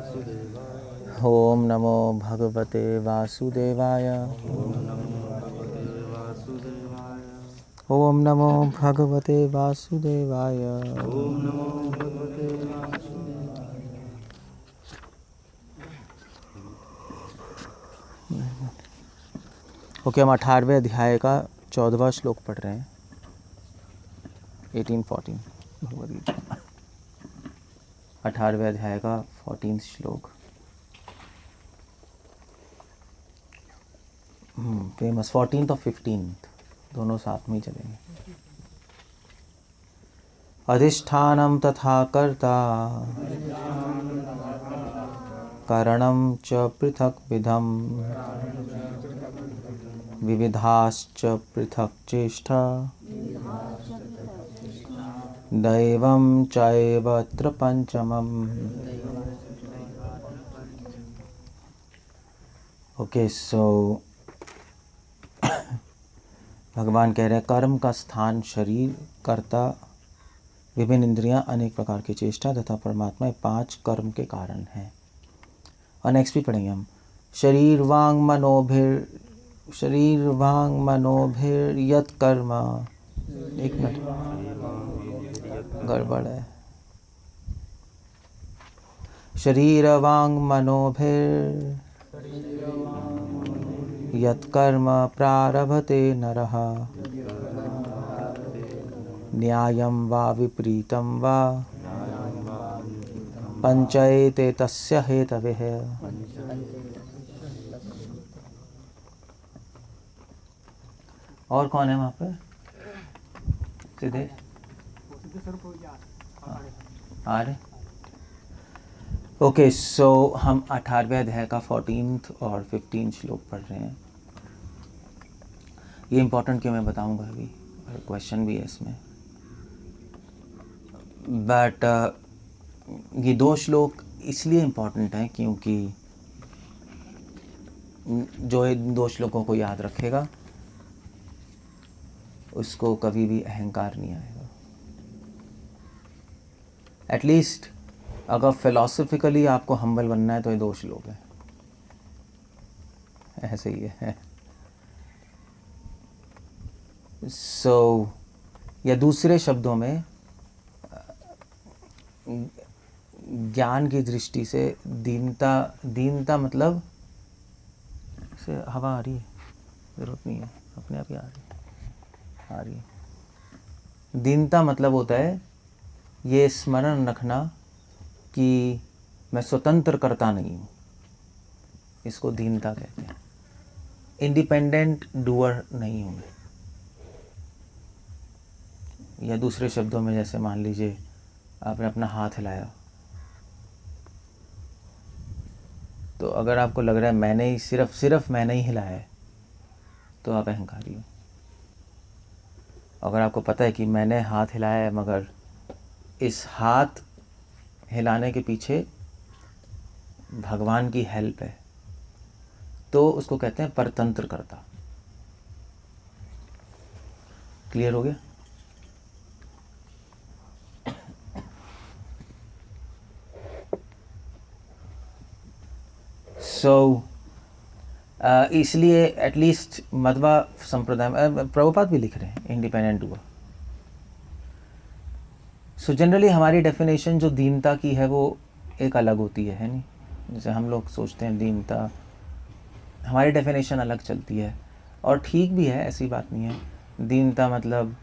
ओम नमो भगवते वासुदेवाय। ओम नमो भगवते वासुदेवाय। ओके, हम 18वें अध्याय का 14वां श्लोक पढ़ रहे हैं। 18-14 भगवद गीता, 18वें अध्याय का 14 श्लोक। फेमस 14th और 15th दोनों साथ में ही चलेंगे। अधिष्ठानम तथा कर्ता कारणम च पृथक विधम विविधाश्च पृथक चेष्टा दैवं चैवत्र पंचमम्। ओके, सो भगवान कह रहे हैं कर्म का स्थान शरीर, कर्ता, विभिन्न इंद्रियां, अनेक प्रकार की चेष्टा तथा परमात्मा 5 कर्म के कारण हैं। और नेक्स्ट भी पढ़ेंगे हम। शरीर वांग मनोभिर यत् कर्म। एक मिनट, गड़बड़ है। शरीर वांग मनोभिर यत् कर्म प्रारभते नरः न्यायं वा विपरीतं वा पंचैते तस्य हेतवः। और कौन है वहाँ पे? सीधे आ रहे। ओके, सो हम 18वें अध्याय का 14th और 15 श्लोक पढ़ रहे हैं। ये इम्पोर्टेंट क्यों मैं बताऊंगा अभी, क्वेश्चन भी है इसमें। बट ये 2 श्लोक इसलिए इम्पोर्टेंट हैं क्योंकि जो इन 2 श्लोकों को याद रखेगा उसको कभी भी अहंकार नहीं आएगा। एटलीस्ट अगर फिलोसफिकली आपको हम्बल बनना है तो ये 2 श्लोक है, ऐसे ही है। सो या दूसरे शब्दों में ज्ञान की दृष्टि से दीनता मतलब से हवा आ रही है, जरूरत नहीं है, अपने आप ही आ रही है। दीनता मतलब होता है ये स्मरण रखना कि मैं स्वतंत्र करता नहीं हूँ, इसको दीनता कहते हैं। इंडिपेंडेंट डूअर नहीं हूँ मैं। या दूसरे शब्दों में जैसे मान लीजिए आपने अपना हाथ हिलाया, तो अगर आपको लग रहा है मैंने ही सिर्फ मैंने ही हिलाया है तो आप अहंकारी हो। अगर आपको पता है कि मैंने हाथ हिलाया है मगर इस हाथ हिलाने के पीछे भगवान की हेल्प है, तो उसको कहते हैं परतंत्र कर्ता। क्लियर हो गया? सो इसलिए एटलीस्ट मध्वा संप्रदाय में प्रभुपाद भी लिख रहे हैं इंडिपेंडेंट हुआ। सो जनरली हमारी डेफिनेशन जो दीनता की है वो एक अलग होती है नहीं? जैसे हम लोग सोचते हैं दीनता, हमारी डेफिनेशन अलग चलती है और ठीक भी है, ऐसी बात नहीं है। दीनता मतलब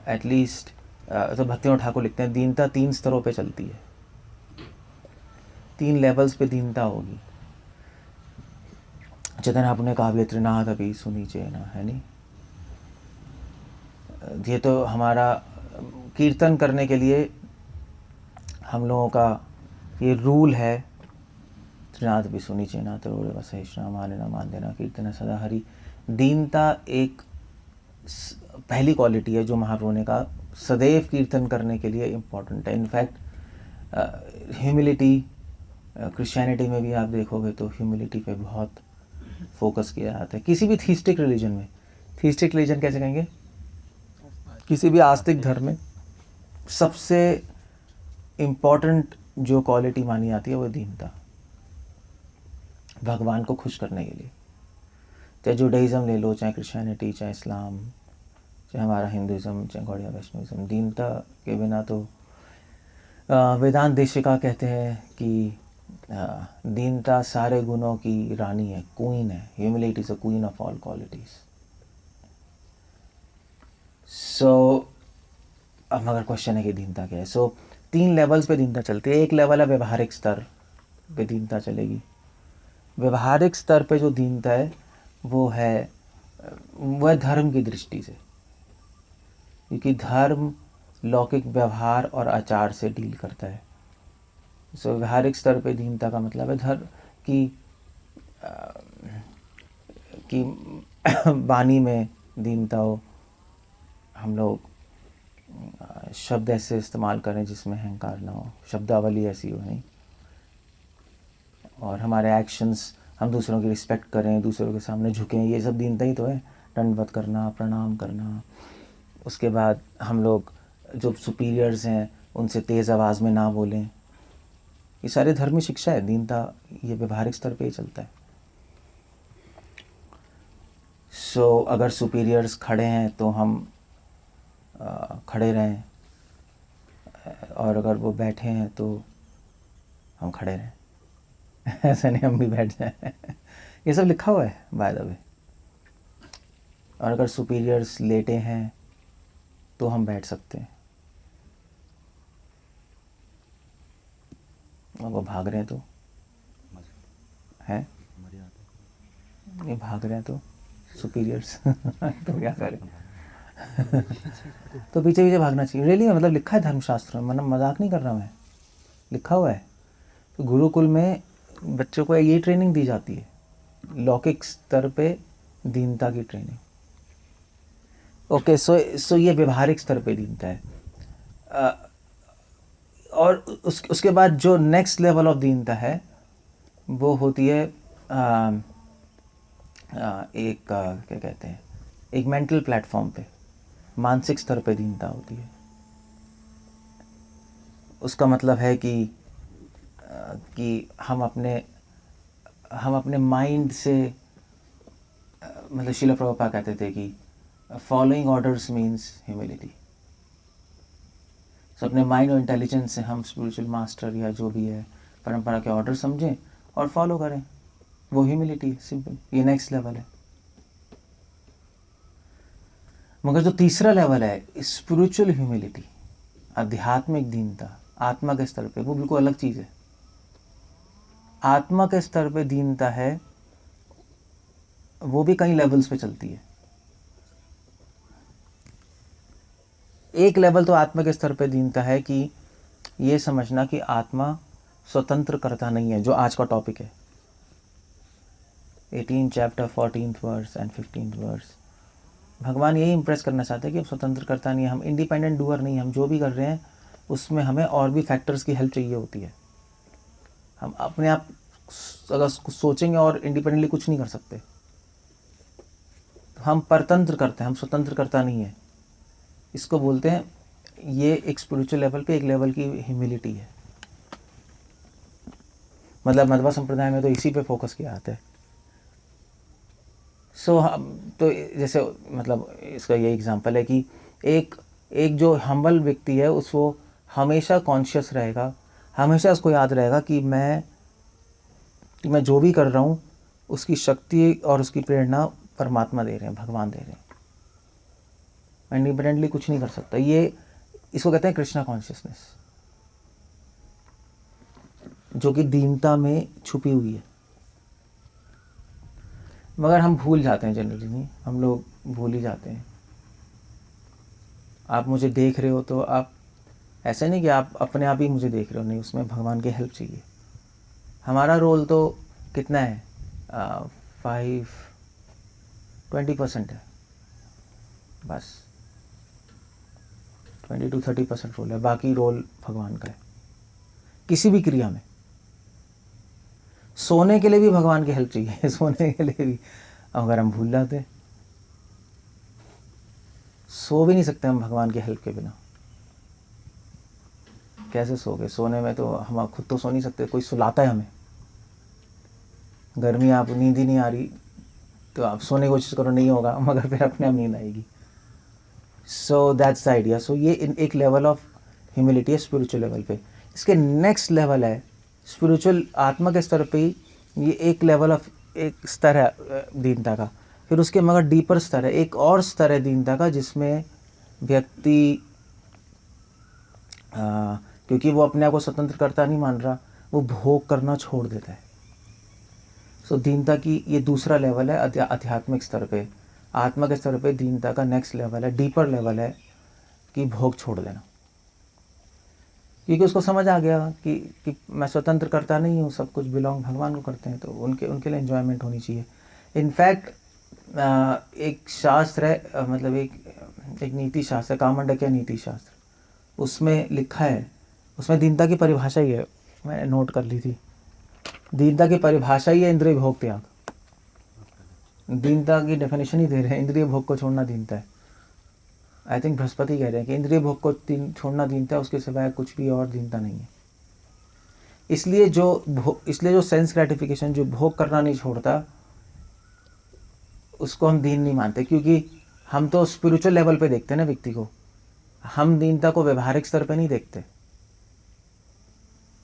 एटलीस्ट तो भक्तिनाथ ठाकुर लिखते हैं दीनता 3 स्तरों पे चलती है, 3 लेवल्स पे दीनता होगी। चेतन आपने कहा भी त्रिनाथ अभी सुनी चेना है नहीं? ये तो हमारा कीर्तन करने के लिए हम लोगों का ये रूल है, त्रिनाथ भी सुनी चेना तरोड़े वसहिष्णा माने न मान देना कीर्तन सदा हरि। दीनता एक पहली क्वालिटी है जो महाप्रभु ने कहा सदैव कीर्तन करने के लिए इम्पोर्टेंट है। इनफैक्ट ह्यूमिलिटी, क्रिश्चियनिटी में भी आप देखोगे तो ह्यूमिलिटी पे बहुत फोकस किया जाता है। किसी भी थीस्टिक रिलीजन में, थीस्टिक रिलीजन कैसे कहेंगे, किसी भी आस्तिक धर्म में सबसे इम्पोर्टेंट जो क्वालिटी मानी जाती है वो दीनता। भगवान को खुश करने के लिए। चाहे जुडाइज़म ले लो, चाहे क्रिश्चियनिटी, चाहे इस्लाम, चाहे हमारा हिंदुज़म, चाहे गौड़िया वैष्णविज़म, दीनता के बिना तो वेदांत देशिका कहते हैं कि दीनता सारे गुणों की रानी है, क्वीन है। Humility is a queen of all qualities. So अब मगर क्वेश्चन है कि दीनता क्या है। सो 3 लेवल्स पे दीनता चलती है। एक लेवल है व्यवहारिक स्तर पे दीनता चलेगी। व्यवहारिक स्तर पे जो दीनता है वो है धर्म की दृष्टि से, क्योंकि धर्म लौकिक व्यवहार और आचार से डील करता है। सो व्यवहारिक स्तर पे दीनता का मतलब है धर्म की वाणी में दीनता हो, हम लोग शब्द ऐसे इस्तेमाल करें जिसमें अहंकार ना हो, शब्दावली ऐसी हो नहीं, और हमारे एक्शंस, हम दूसरों की रिस्पेक्ट करें, दूसरों के सामने झुकें, ये सब दीनता ही तो है। दंडवत करना, प्रणाम करना। उसके बाद हम लोग जो सुपीरियर्स हैं उनसे तेज़ आवाज़ में ना बोलें। ये सारे धर्मी शिक्षा है। दीनता ये व्यवहारिक स्तर पे ही चलता है। सो अगर सुपीरियर्स खड़े हैं तो हम खड़े रहें, और अगर वो बैठे हैं तो हम खड़े रहें। ऐसा नहीं हम भी बैठ जाएं। ये सब लिखा हुआ है बाय द वे। और अगर सुपीरियर्स लेटे हैं तो हम बैठ सकते हैं, और वो भाग रहे हैं तो हैं, ये भाग रहे हैं तो सुपीरियर्स तो क्या करें। तो पीछे पीछे भागना चाहिए। रियली मतलब लिखा है धर्मशास्त्र में, मतलब मजाक नहीं कर रहा मैं, लिखा हुआ है। तो गुरुकुल में बच्चों को ये ट्रेनिंग दी जाती है, लौकिक स्तर पे दीनता की ट्रेनिंग। ओके, सो ये व्यवहारिक स्तर पे दीनता है। और उसके बाद जो नेक्स्ट लेवल ऑफ दीनता है वो होती है क्या कहते हैं, एक मेंटल प्लेटफॉर्म पे, मानसिक स्तर पे दीनता होती है। उसका मतलब है कि हम अपने माइंड से, मतलब श्रील प्रभुपाद कहते थे कि फॉलोइंग ऑर्डर्स मीन्स ह्यूमिलिटी। सो अपने माइंड और इंटेलिजेंस से हम स्पिरिचुअल मास्टर या जो भी है परंपरा के ऑर्डर समझें और फॉलो करें, वो ह्यूमिलिटी, सिंपल। ये नेक्स्ट लेवल है। मगर जो तीसरा लेवल है स्पिरिचुअल ह्यूमिलिटी, आध्यात्मिक दीनता, आत्मा के स्तर पे, वो बिल्कुल अलग चीज़ है। आत्मा के स्तर पे दीनता है, वो भी कई लेवल्स पे चलती है। एक लेवल तो आत्मा के स्तर पे दीनता है कि ये समझना कि आत्मा स्वतंत्र करता नहीं है, जो आज का टॉपिक है। 18 chapter 14th verse and 15th verse, भगवान यही इंप्रेस करना चाहते हैं कि हम स्वतंत्र करता नहीं है, हम इंडिपेंडेंट डूअर नहीं, हम जो भी कर रहे हैं उसमें हमें और भी फैक्टर्स की हेल्प चाहिए होती है। हम अपने आप अगर सोचेंगे और इंडिपेंडेंटली कुछ नहीं कर सकते। हम परतंत्र करते हैं, हम स्वतंत्र करता नहीं है। इसको बोलते हैं, ये एक स्पिरिचुअल लेवल पे एक लेवल की ह्यूमिलिटी है। मतलब मध्वा संप्रदाय में तो इसी पे फोकस किया जाता है। तो जैसे मतलब इसका ये एग्जांपल है कि एक जो हम्बल व्यक्ति है उसको हमेशा कॉन्शियस रहेगा, हमेशा उसको याद रहेगा कि मैं जो भी कर रहा हूँ उसकी शक्ति और उसकी प्रेरणा परमात्मा दे रहे हैं, भगवान दे रहे हैं। मैं इंडिपेंडेंटली कुछ नहीं कर सकता। ये इसको कहते हैं कृष्णा कॉन्शियसनेस, जो कि दीनता में छुपी हुई है। मगर हम भूल जाते हैं, जनरली नहीं, हम लोग भूल ही जाते हैं। आप मुझे देख रहे हो तो आप ऐसे नहीं कि आप अपने आप ही मुझे देख रहे हो, नहीं, उसमें भगवान की हेल्प चाहिए। हमारा रोल तो कितना है, 20% है बस, 20 to 30% रोल है, बाकी रोल भगवान का है। किसी भी क्रिया में, सोने के लिए भी भगवान की हेल्प चाहिए। सोने के लिए भी अगर हम भूल जाते, सो भी नहीं सकते हम भगवान की हेल्प के बिना। कैसे सोगे? सोने में तो हम खुद तो सो नहीं सकते, कोई सुलाता है हमें। गर्मी, आप नींद ही नहीं आ रही तो आप सोने की कोशिश करो, नहीं होगा, मगर फिर अपने आप नींद आएगी। So that's the idea. So ये एक लेवल ऑफ ह्यूमिलिटी है स्पिरिचुअल लेवल पे। इसके नेक्स्ट लेवल है स्पिरिचुअल, आत्मा के स्तर पे ही ये एक लेवल ऑफ, एक स्तर है दीनता का। फिर उसके मगर डीपर स्तर है, एक और स्तर है दीनता का, जिसमें व्यक्ति क्योंकि वो अपने आप को स्वतंत्रकर्ता नहीं मान रहा, वो भोग करना छोड़ देता है। सो दीनता की ये दूसरा लेवल है आध्यात्मिक स्तर पे। आत्मा के स्तर पे दीनता का नेक्स्ट लेवल है, डीपर लेवल है कि भोग छोड़ देना, क्योंकि उसको समझ आ गया कि मैं स्वतंत्र करता नहीं हूँ, सब कुछ बिलोंग भगवान को करते हैं, तो उनके लिए एन्जॉयमेंट होनी चाहिए। इनफैक्ट एक शास्त्र है, मतलब एक नीति शास्त्र है, कामांडक्य नीति शास्त्र, उसमें लिखा है, उसमें दीनता की परिभाषा ही है, मैंने नोट कर ली थी। दीनता की परिभाषा ही है इंद्रिय भोग त्याग। दीनता की डेफिनेशन ही दे रहे हैं, इंद्रिय भोग को छोड़ना दीनता है। आई थिंक बृहस्पति कह रहे हैं कि इंद्रिय भोग को छोड़ना दीनता है, उसके सिवाय कुछ भी और दीनता नहीं है। इसलिए जो सेंस ग्रेटिफिकेशन, जो भोग करना नहीं छोड़ता, उसको हम दीन नहीं मानते, क्योंकि हम तो स्पिरिचुअल लेवल पे देखते हैं ना व्यक्ति को, हम दीनता को व्यवहारिक स्तर पे नहीं देखते।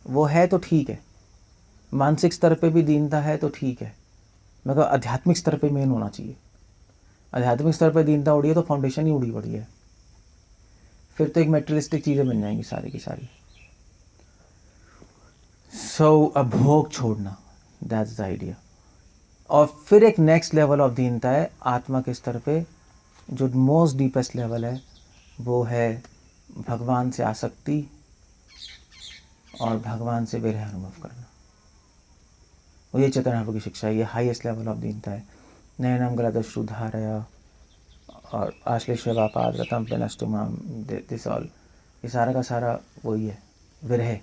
वो है तो ठीक है, मानसिक स्तर पे भी दीनता है तो ठीक है, मगर आध्यात्मिक स्तर पे मेन होना चाहिए। आध्यात्मिक स्तर पे दीनता उड़ी है तो फाउंडेशन ही उड़ी पड़ी है, फिर तो एक मेटेरियलिस्टिक चीज़ें बन जाएंगी सारी की सारी। सो अब भोग छोड़ना, दैट्स द आइडिया। और फिर एक नेक्स्ट लेवल ऑफ दीनता है आत्मा के स्तर पे, जो मोस्ट डीपेस्ट लेवल है, वो है भगवान से आसक्ति और भगवान से विरह अनुभव करना। वो ये चैतन्य महाप्रभु की शिक्षा है, ये हाईएस्ट लेवल ऑफ दीनता है। नयनम गलदश्रुधारया और आश्लेषवापाद रतम पे नष्टुमाम, दिस ऑल, ये सारा का सारा वही है, विरह।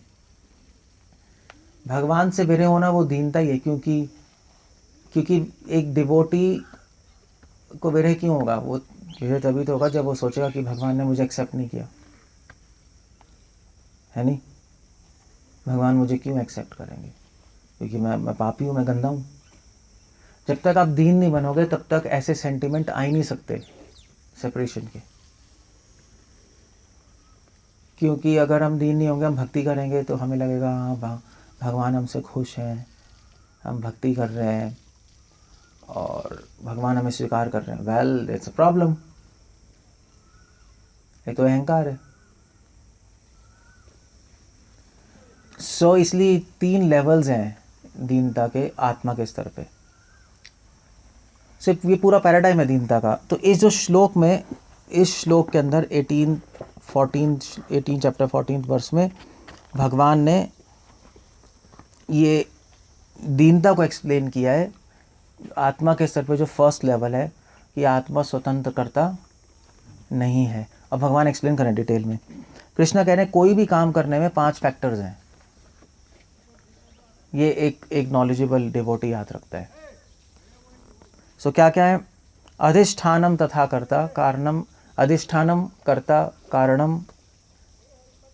भगवान से विरह होना वो दीनता ही है, क्योंकि एक डिवोटी को विरह क्यों होगा? वो विरह तभी तो होगा जब वो सोचेगा कि भगवान ने मुझे एक्सेप्ट नहीं किया, है नहीं? भगवान मुझे क्यों एक्सेप्ट करेंगे? क्योंकि मैं पापी हूँ, मैं गंदा हूँ। जब तक आप दीन नहीं बनोगे तब तक ऐसे सेंटिमेंट आ ही नहीं सकते सेपरेशन के। क्योंकि अगर हम दीन नहीं होंगे, हम भक्ति करेंगे तो हमें लगेगा हाँ भगवान हमसे खुश हैं, हम भक्ति कर रहे हैं और भगवान हमें स्वीकार कर रहे हैं। वेल, इट्स अ प्रॉब्लम, ये तो अहंकार है। सो इसलिए 3 लेवल्स हैं दीनता के आत्मा के स्तर पे। सिर्फ ये पूरा पैराडाइम है दीनता का। तो इस जो श्लोक में, इस श्लोक के अंदर 18 चैप्टर 14 वर्स में भगवान ने ये दीनता को एक्सप्लेन किया है आत्मा के स्तर पे। जो फर्स्ट लेवल है कि आत्मा स्वतंत्र करता नहीं है। अब भगवान एक्सप्लेन करें डिटेल में। कृष्णा कह रहे हैं कोई भी काम करने में 5 फैक्टर्स हैं। ये एक नॉलेजेबल डिवोटी याद रखता है। सो क्या क्या है? अधिष्ठानम तथा कर्ता कारणम, अधिष्ठानम कर्ता कारणम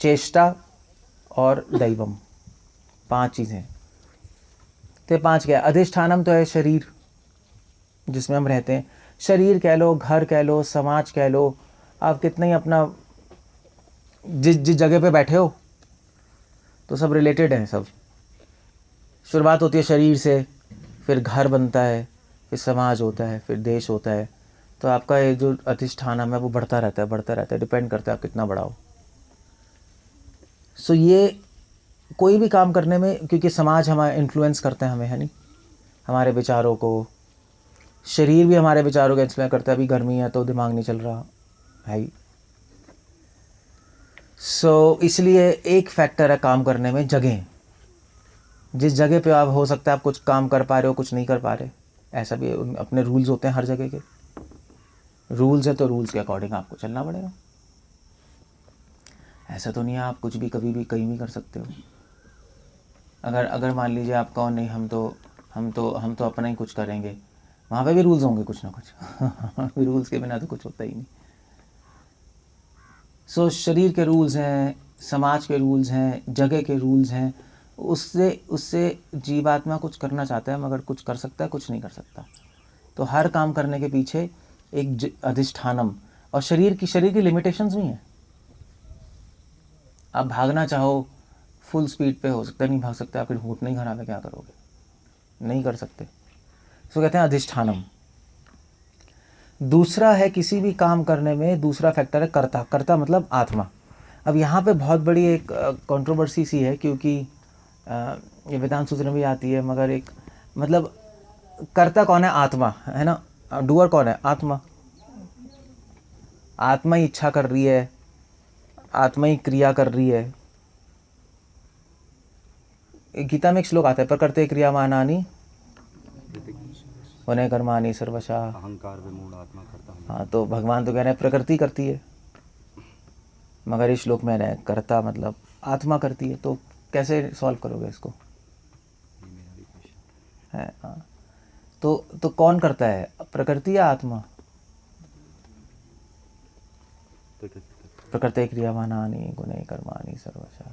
चेष्टा और दैवम, 5 चीज़ें। तो 5 क्या है? अधिष्ठानम तो है शरीर जिसमें हम रहते हैं। शरीर कह लो, घर कह लो, समाज कह लो, आप कितना ही अपना जिस जगह पे बैठे हो तो सब रिलेटेड है। सब शुरुआत होती है शरीर से, फिर घर बनता है, फिर समाज होता है, फिर देश होता है। तो आपका ये जो अधिष्ठानम है वो बढ़ता रहता है, डिपेंड करता है आप कितना बड़ा हो। सो ये कोई भी काम करने में, क्योंकि समाज हमारा इन्फ्लुएंस करते हैं हमें, है नहीं, हमारे विचारों को। शरीर भी हमारे विचारों को इन्फ्लुएंस करता है। अभी गर्मी है तो दिमाग नहीं चल रहा है। सो इसलिए एक फैक्टर है काम करने में जगह। जिस जगह पे आप हो सकता है आप कुछ काम कर पा रहे हो, कुछ नहीं कर पा रहे, ऐसा भी अपने रूल्स होते हैं। हर जगह के रूल्स है तो रूल्स के अकॉर्डिंग आपको चलना पड़ेगा। ऐसा तो नहीं है आप कुछ भी कभी भी कहीं भी कर सकते हो। अगर मान लीजिए आप कहो नहीं हम तो अपना ही कुछ करेंगे, वहाँ पे भी रूल्स होंगे कुछ ना कुछ। रूल्स के बिना तो कुछ होता ही नहीं। सो शरीर के रूल्स हैं, समाज के रूल्स हैं, जगह के रूल्स हैं, उससे उससे जीवात्मा कुछ करना चाहता है मगर कुछ कर सकता है, कुछ नहीं कर सकता। तो हर काम करने के पीछे एक अधिष्ठानम, और शरीर की लिमिटेशंस भी हैं। आप भागना चाहो फुल स्पीड पे, हो सकता है नहीं भाग सकते, आपके होंठ नहीं खराब है, क्या करोगे? नहीं कर सकते। इसको कहते हैं अधिष्ठानम। दूसरा है किसी भी काम करने में दूसरा फैक्टर है कर्ता। कर्ता मतलब आत्मा। अब यहाँ पे बहुत बड़ी एक कंट्रोवर्सी सी है, क्योंकि ये वेदांत सूत्र में भी आती है, मगर एक मतलब कर्ता कौन है? आत्मा है ना। डूअर कौन है? आत्मा। आत्मा ही इच्छा कर रही है, आत्मा ही क्रिया कर रही है। गीता में एक श्लोक आता है, प्रकृते क्रियामानानि वने कर्माणि सर्वशः अहंकार विमूढ़ आत्मा करता हूँ। हाँ, तो भगवान तो कह रहे हैं प्रकृति करती है, मगर इस श्लोक में है कर्ता मतलब आत्मा करती है। तो कैसे सॉल्व करोगे इसको? ये मेरा भी क्वेश्चन है हाँ। तो कौन करता है, प्रकृति या आत्मा? प्रकृते क्रियामानानि गुणे कर्माणि सर्वशः।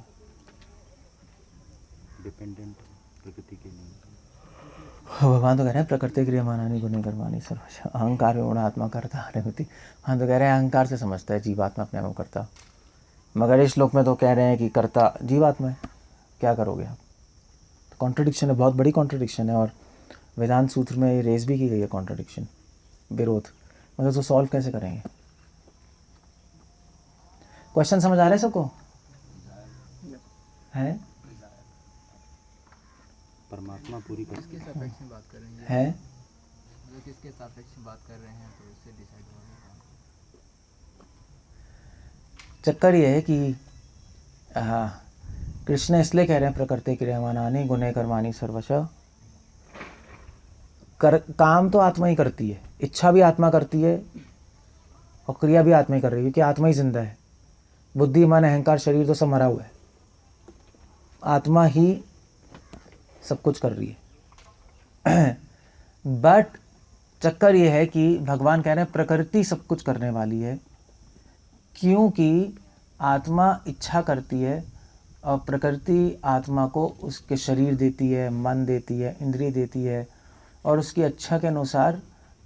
डिपेंडेंट प्रकृति के लिए। भगवान तो कह रहे हैं प्रकृति क्रियामानानि गुणे कर्माणि सर्वशः अहंकार विमूढ़ आत्मा कर्ता हरिमति। हाँ, तो कह रहे हैं अहंकार से समझता है जीवात्मा अपने आप को करता, मगर इस श्लोक में तो कह रहे हैं कि कर्ता जीवात्मा है। क्या करोगे आप? तो कॉन्ट्रडिक्शन है, बहुत बड़ी कॉन्ट्रडिक्शन है, और वेदांत सूत्र में ये रेस भी की गई है कॉन्ट्रडिक्शन, विरोध। मगर तो सॉल्व कैसे करेंगे? क्वेश्चन समझ आ रहा है सबको? है परमात्मा पूरी कर किसके सापेक्ष में बात कर रहे हैं? है मतलब किसके सापेक्ष में बात कर रहे हैं, तो उससे डिसाइड होगा। चक्कर ये है कि कृष्ण इसलिए कह रहे हैं प्रकृति क्रियामानानि गुणे कर्माणि सर्वशः। काम तो आत्मा ही करती है, इच्छा भी आत्मा करती है, और क्रिया भी आत्मा ही कर रही है, क्योंकि आत्मा ही जिंदा है। बुद्धि मन अहंकार शरीर तो सब मरा हुआ है, आत्मा ही सब कुछ कर रही है। बट चक्कर ये है कि भगवान कह रहे हैं प्रकृति सब कुछ करने वाली है, क्योंकि आत्मा इच्छा करती है, और प्रकृति आत्मा को उसके शरीर देती है, मन देती है, इंद्रिय देती है, और उसकी इच्छा के अनुसार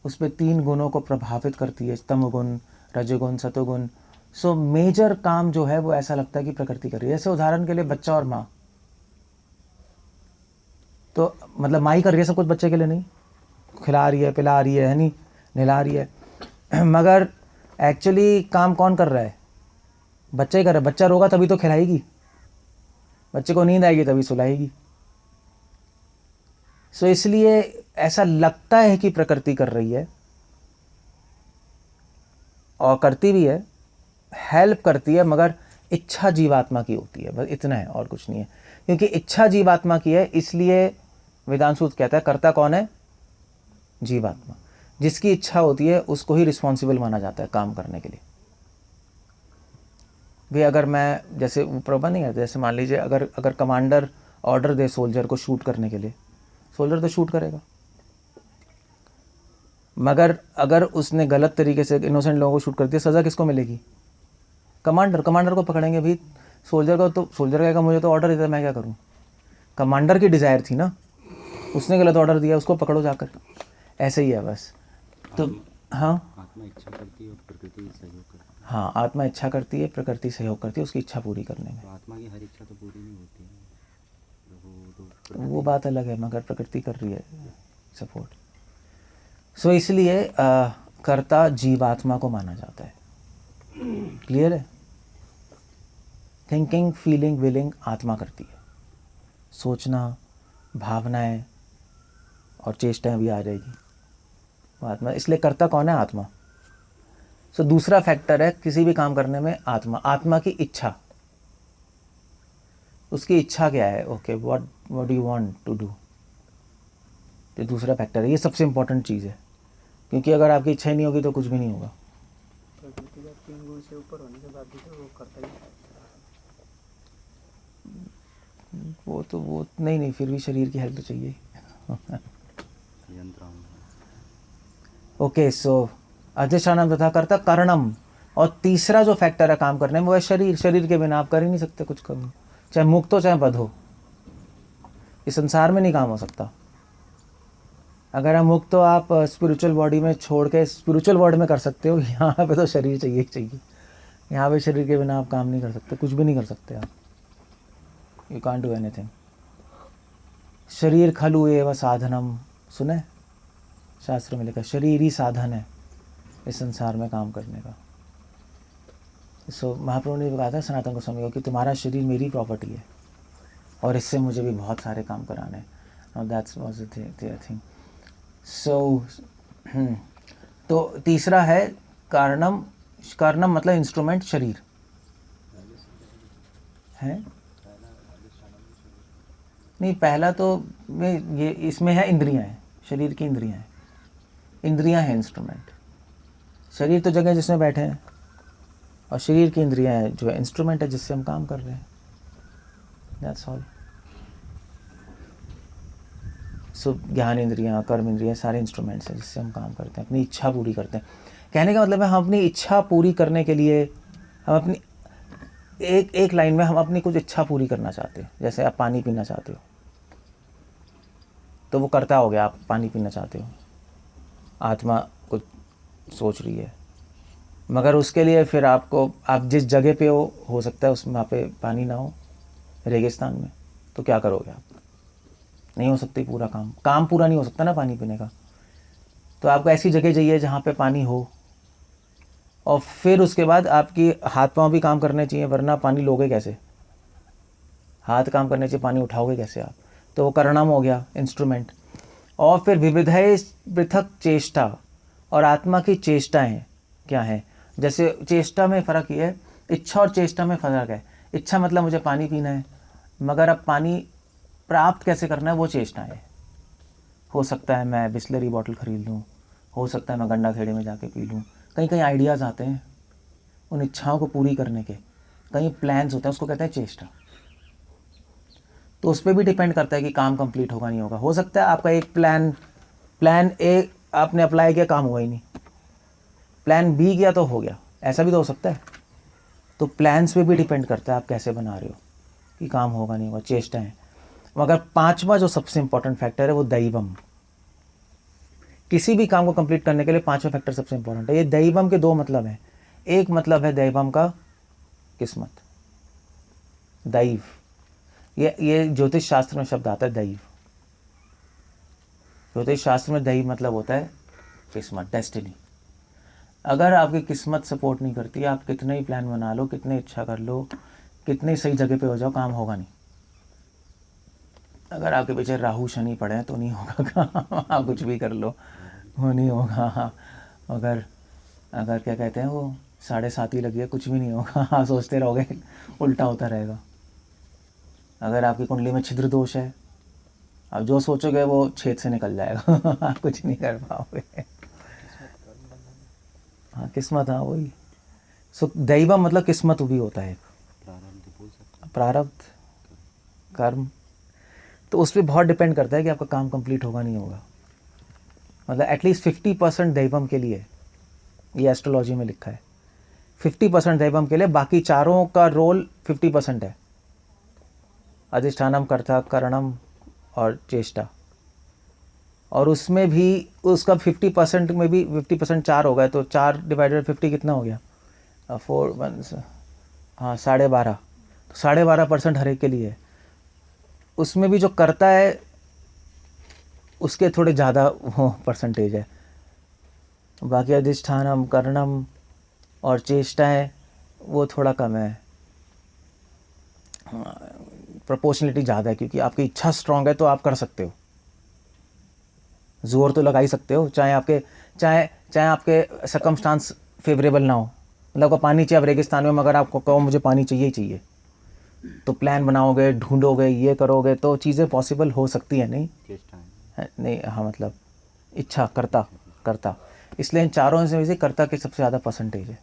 उस पर 3 गुणों को प्रभावित करती है, तमोगुण, रजोगुण, सतोगुण। सो मेजर काम जो है वो ऐसा लगता है कि प्रकृति कर रही है। जैसे उदाहरण के लिए बच्चा और माँ, तो मतलब माँ ही कर रही है सब कुछ, बच्चे के लिए नहीं, खिला रही है, पिला रही है नहीं, नहला रही है, मगर एक्चुअली काम कौन कर रहा है? बच्चा ही कर रहा है। बच्चा रोगा तभी तो खिलाएगी, बच्चे को नींद आएगी तभी सुलाएगी। सो इसलिए ऐसा लगता है कि प्रकृति कर रही है, और करती भी है, हेल्प करती है, मगर इच्छा जीवात्मा की होती है, बस इतना है और कुछ नहीं है। क्योंकि इच्छा जीवात्मा की है, इसलिए वेदांत सूत्र कहता है कर्ता कौन है? जीवात्मा। जिसकी इच्छा होती है उसको ही रिस्पॉन्सिबल माना जाता है काम करने के लिए। भाई अगर मैं जैसे प्रबंध नहीं करते, जैसे मान लीजिए अगर कमांडर ऑर्डर दे सोल्जर को शूट करने के लिए, सोल्जर तो शूट करेगा, मगर अगर उसने गलत तरीके से इनोसेंट लोगों को शूट कर दिया, सज़ा किसको मिलेगी? कमांडर को पकड़ेंगे। भी सोल्जर को, तो सोल्जर कहेगा मुझे तो ऑर्डर देता, मैं क्या करूं? कमांडर की डिज़ायर थी ना, उसने गलत ऑर्डर दिया, उसको पकड़ो जाकर। ऐसे ही है बस। तो हाँ, आत्मा इच्छा करती है और प्रकृति सहयोग करती है। हाँ, आत्मा इच्छा करती है, प्रकृति सहयोग करती है उसकी इच्छा पूरी करने में। तो आत्मा की हर इच्छा तो पूरी नहीं होती है, वो बात अलग है, मगर प्रकृति कर रही है सपोर्ट। सो इसलिए कर्ता जीवात्मा को माना जाता है। क्लियर है? थिंकिंग, फीलिंग, विलिंग आत्मा करती है, सोचना, भावनाएं और चेष्टाएं भी आ जाएगी वो आत्मा। इसलिए कर्ता कौन है? आत्मा। सो दूसरा फैक्टर है किसी भी काम करने में आत्मा। आत्मा की इच्छा, उसकी इच्छा क्या है? Okay, what do you want to do? ये दूसरा फैक्टर है, ये सबसे इंपॉर्टेंट चीज़ है, क्योंकि अगर आपकी इच्छा ही नहीं होगी तो कुछ भी नहीं होगा। प्रकृति का 3 गुण से ऊपर होने के बाद भी तो वो करता ही है। वो नहीं, फिर भी शरीर की हेल्प तो चाहिए। यंत्र। ओके, सो अधिष्ठानम तथा कर्ता करणम। और तीसरा जो फैक्टर है काम करने में वो है शरीर। शरीर के बिना आप कर ही नहीं सकते कुछ कभी, चाहे मुक्त हो चाहे बध हो। इस संसार में नहीं काम हो सकता। अगर हम मुक्त तो आप स्पिरिचुअल बॉडी में छोड़ के स्पिरिचुअल वर्ल्ड में कर सकते हो, यहाँ पे तो शरीर चाहिए ही चाहिए। यहाँ पे शरीर के बिना आप काम नहीं कर सकते, कुछ भी नहीं कर सकते आप। You can't do anything. शरीर खलु एव साधनम, सुने शास्त्र में लिखा, शरीर ही साधन है इस संसार में काम करने का। सो महाप्रभु ने कहा था सनातन गोस्वामी को कि तुम्हारा शरीर मेरी प्रॉपर्टी है और इससे मुझे भी बहुत सारे काम कराने हैं। That's was the thing. So तो तीसरा है कारणम। कारणम मतलब इंस्ट्रूमेंट, शरीर है। नहीं, पहला तो ये इसमें है इंद्रियां हैं, शरीर की इंद्रियां हैं। इंद्रियां हैं इंस्ट्रूमेंट। शरीर तो जगह जिसमें बैठे हैं और शरीर की इंद्रियां हैं जो है इंस्ट्रूमेंट है जिससे हम काम कर रहे हैं। That's all. सो ज्ञान इंद्रियां, कर्म इंद्रियां सारे इंस्ट्रूमेंट्स हैं जिससे हम काम करते हैं, अपनी इच्छा पूरी करते हैं। कहने का मतलब है हम अपनी इच्छा पूरी करने के लिए हम अपनी एक लाइन में हम अपनी कुछ इच्छा पूरी करना चाहते हैं। जैसे आप पानी पीना चाहते हो तो वो करता हो गया, आप पानी पीना चाहते हो, आत्मा कुछ सोच रही है, मगर उसके लिए फिर आपको, आप जिस जगह पे हो सकता है उसमें वहाँ पे पानी ना हो, रेगिस्तान में, तो क्या करोगे आप? नहीं हो सकती पूरा काम पूरा नहीं हो सकता ना पानी पीने का। तो आपको ऐसी जगह चाहिए जहाँ पे पानी हो, और फिर उसके बाद आपकी हाथ पांव भी काम करने चाहिए, वरना पानी लोगे कैसे? हाथ काम करने चाहिए, पानी उठाओगे कैसे आप? तो वो करणाम हो गया, इंस्ट्रूमेंट। और फिर विविधय पृथक चेष्टा, और आत्मा की चेष्टाएं क्या हैं? जैसे चेष्टा में फ़र्क ये है, इच्छा और चेष्टा में फ़र्क है। इच्छा मतलब मुझे पानी पीना है, मगर अब पानी प्राप्त कैसे करना है वो चेष्टा है। हो सकता है मैं बिस्लरी बॉटल ख़रीद लूँ, हो सकता है मैं गंडा खेड़े में जाके पी लूँ। कहीं कहीं आइडियाज़ आते हैं उन इच्छाओं को पूरी करने के, कहीं प्लान्स होते हैं, उसको कहते हैं चेष्टा। तो उस पर भी डिपेंड करता है कि काम कंप्लीट होगा नहीं होगा। हो सकता है आपका एक प्लान ए आपने अप्लाई किया, काम हुआ ही नहीं, प्लान बी किया तो हो गया, ऐसा भी तो हो सकता है। तो प्लान्स पे भी डिपेंड करता है आप कैसे बना रहे हो कि काम होगा नहीं होगा, चेष्टा है। मगर पांचवा जो सबसे इंपॉर्टेंट फैक्टर है वो दैवम। किसी भी काम को कंप्लीट करने के लिए पांचवा फैक्टर सबसे इंपॉर्टेंट है। ये दैवम के दो मतलब हैं। एक मतलब है दैवम का किस्मत, दैव, ये ज्योतिष शास्त्र में शब्द आता है दैव। ज्योतिष शास्त्र में दैव मतलब होता है किस्मत, डेस्टिनी। अगर आपकी किस्मत सपोर्ट नहीं करती, आप कितने ही प्लान बना लो, कितने इच्छा कर लो, कितने सही जगह पे हो जाओ, काम होगा नहीं। अगर आपके पीछे राहु शनि पड़े हैं तो नहीं होगा काम, आप कुछ भी कर लो वो नहीं होगा। अगर क्या कहते हैं वो 7.5 लगी है, कुछ भी नहीं होगा, आप सोचते रहोगे उल्टा होता रहेगा। अगर आपकी कुंडली में छिद्र दोष है, आप जो सोचोगे वो छेद से निकल जाएगा, आप कुछ नहीं कर पाओगे। हाँ किस्मत, हाँ वही। सो दैवम मतलब किस्मत भी होता है, प्रारब्ध बोल सकते प्रारब्ध, कर्म। तो उस पर बहुत डिपेंड करता है कि आपका काम कंप्लीट होगा नहीं होगा। मतलब एटलीस्ट 50% दैवम के लिए, ये एस्ट्रोलॉजी में लिखा है 50% दैवम के लिए, बाकी चारों का रोल 50% है। अधिष्ठानम, कर्ता, करणम और चेष्टा। और उसमें भी उसका 50% में भी 50% 4 हो गए, तो 4 डिवाइडेड 50 कितना हो गया? 4 1 हाँ 12.5। तो 12.5% हर एक के लिए है। उसमें भी जो करता है उसके थोड़े ज़्यादा वो परसेंटेज है। बाकी अधिष्ठानम, करणम और चेष्टाएं वो थोड़ा कम है, प्रोपोर्शनलिटी ज़्यादा है, क्योंकि आपकी इच्छा स्ट्रांग है तो आप कर सकते हो, जोर तो लगा ही सकते हो, चाहे आपके सर्कमस्टांस फेवरेबल ना हो। मतलब आपको पानी चाहिए, आप रेगिस्तान में, मगर आपको कहो मुझे पानी चाहिए ही चाहिए, तो प्लान बनाओगे, ढूंढोगे, ये करोगे, तो चीज़ें पॉसिबल हो सकती है। नहीं चेष्टा है, नहीं, हाँ मतलब इच्छा, करता। इसलिए इन चारों से कर्ता की सबसे ज़्यादा परसेंटेज है।